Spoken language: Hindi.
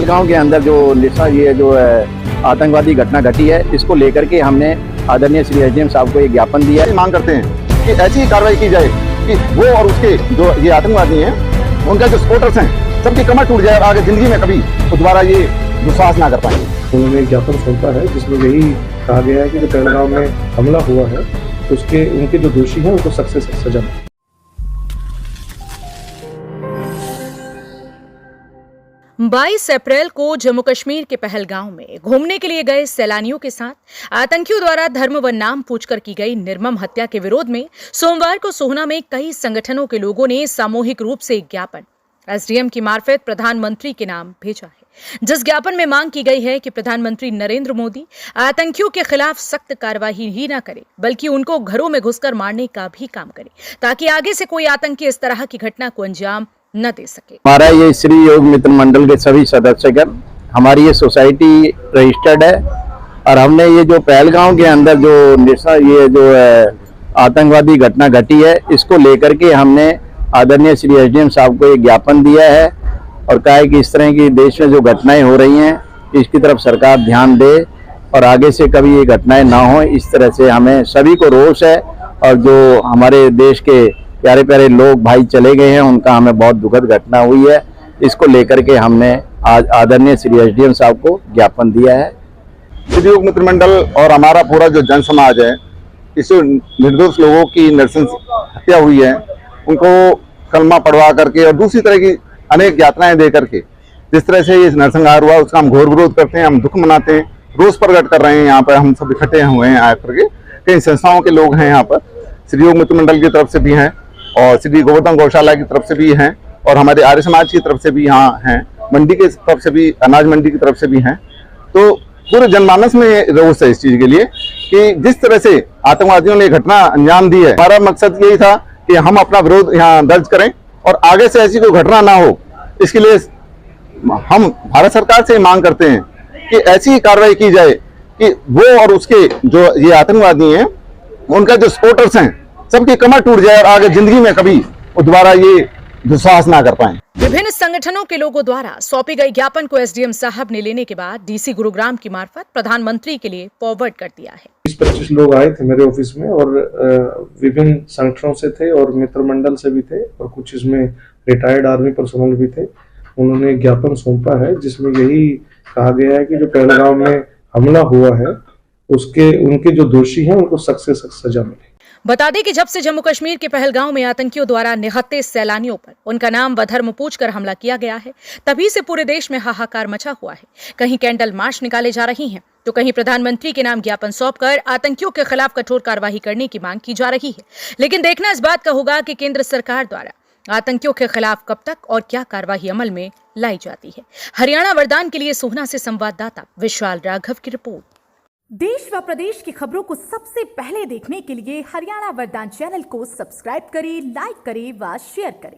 पहलगांव के अंदर जो ये जो आतंकवादी घटना घटी है, इसको लेकर के हमने आदरणीय श्री एसडीएम साहब को एक ज्ञापन दिया है। मांग करते हैं कि ऐसी कार्रवाई की जाए कि वो और उसके जो ये आतंकवादी हैं, उनका जो सपोर्टर्स हैं, सबकी कमर टूट जाए और आगे जिंदगी में कभी दोबारा ये विश्वास ना कर पाएंगे। उन्होंने एक ज्ञापन सौंपा है जिसमें यही कहा गया है कि जो पहलगांव में हमला हुआ है उसके उनके जो दोषी हैं उनको सख्त से सख्त सजा मिले। 22 अप्रैल को जम्मू कश्मीर के पहलगांव में घूमने के लिए गए सैलानियों के साथ आतंकियों द्वारा धर्म व नाम पूछकर की गई निर्मम हत्या के विरोध में सोमवार को सोहना में कई संगठनों के लोगों ने सामूहिक रूप से एक ज्ञापन एसडीएम की मार्फत प्रधानमंत्री के नाम भेजा है, जिस ज्ञापन में मांग की गई है कि प्रधानमंत्री नरेंद्र मोदी आतंकियों के खिलाफ सख्त कार्रवाई ही न करे, बल्कि उनको घरों में घुसकर मारने का भी काम करे, ताकि आगे से कोई आतंकी इस तरह की घटना को अंजाम न दे सके। हमारा ये श्री योग मित्र मंडल के सभी सदस्यगण, हमारी ये सोसाइटी रजिस्टर्ड है और हमने ये जो पहलगांव के अंदर जो आतंकवादी घटना घटी है, इसको लेकर के हमने आदरणीय श्री एसडीएम साहब को एक ज्ञापन दिया है और कहा है कि इस तरह की देश में जो घटनाएं हो रही हैं, इसकी तरफ सरकार ध्यान दे और आगे से कभी ये घटनाएं ना हो। इस तरह से हमें सभी को रोष है और जो हमारे देश के प्यारे प्यारे लोग भाई चले गए हैं, उनका हमें बहुत दुखद घटना हुई है। इसको लेकर के हमने आज आदरणीय श्री एसडीएम साहब को ज्ञापन दिया है। श्री योग मित्र मंडल और हमारा पूरा जो जन समाज है, इस निर्दोष लोगों की नरसंस हत्या हुई है, उनको कलमा पढ़वा करके और दूसरी तरह की अनेक यातनाएं दे करके जिस तरह से ये नरसंहार हुआ, उसका हम घोर विरोध करते हैं, हम दुख मनाते हैं, रोष प्रकट कर रहे हैं। यहाँ पर हम सब इकट्ठे हुए हैं आकर के, कई संस्थाओं के लोग हैं यहाँ पर, श्री योग मित्र मंडल की तरफ से भी हैं और श्री गोवर्धन गौशाला की तरफ से भी हैं और हमारे आर्य समाज की तरफ से भी यहाँ हैं, मंडी की तरफ से भी, अनाज मंडी की तरफ से भी हैं। तो पूरे जनमानस में रोष है इस चीज के लिए कि जिस तरह से आतंकवादियों ने घटना अंजाम दी है। हमारा मकसद यही था कि हम अपना विरोध यहाँ दर्ज करें और आगे से ऐसी कोई घटना ना हो, इसके लिए हम भारत सरकार से मांग करते हैं कि ऐसी कार्रवाई की जाए कि वो और उसके जो ये आतंकवादी हैं, उनका जो सपोर्टर्स हैं, सबकी कमर टूट जाए और आगे जिंदगी में कभी दोबारा ये विश्वास ना कर पाएं। विभिन्न संगठनों के लोगों द्वारा सौंपे गए ज्ञापन को एसडीएम साहब ने लेने के बाद डीसी गुरुग्राम की मार्फत प्रधानमंत्री के लिए फॉरवर्ड कर दिया है। 20-25 लोग आए थे मेरे ऑफिस में और विभिन्न संगठनों से थे और मित्र मंडल से भी थे और कुछ इसमें रिटायर्ड आर्मी पर्सनल भी थे। उन्होंने ज्ञापन सौंपा है जिसमें यही कहा गया है कि जो पहलगांव में हमला हुआ है उनके जो दोषी हैं उनको सख्त से सख्त सजा मिले। बता दें कि जब से जम्मू कश्मीर के पहलगांव में आतंकियों द्वारा निहत्थे सैलानियों पर उनका नाम व धर्म पूछकर हमला किया गया है, तभी से पूरे देश में हाहाकार मचा हुआ है। कहीं कैंडल मार्च निकाले जा रही हैं, तो कहीं प्रधानमंत्री के नाम ज्ञापन सौंपकर आतंकियों के खिलाफ कठोर कार्रवाई करने की मांग की जा रही है। लेकिन देखना इस बात का होगा कि केंद्र सरकार द्वारा आतंकियों के खिलाफ कब तक और क्या कार्रवाई अमल में लाई जाती है। हरियाणा वरदान के लिए सोहना से संवाददाता विशाल राघव की रिपोर्ट। देश व प्रदेश की खबरों को सबसे पहले देखने के लिए हरियाणा वरदान चैनल को सब्सक्राइब करें, लाइक करें व शेयर करें।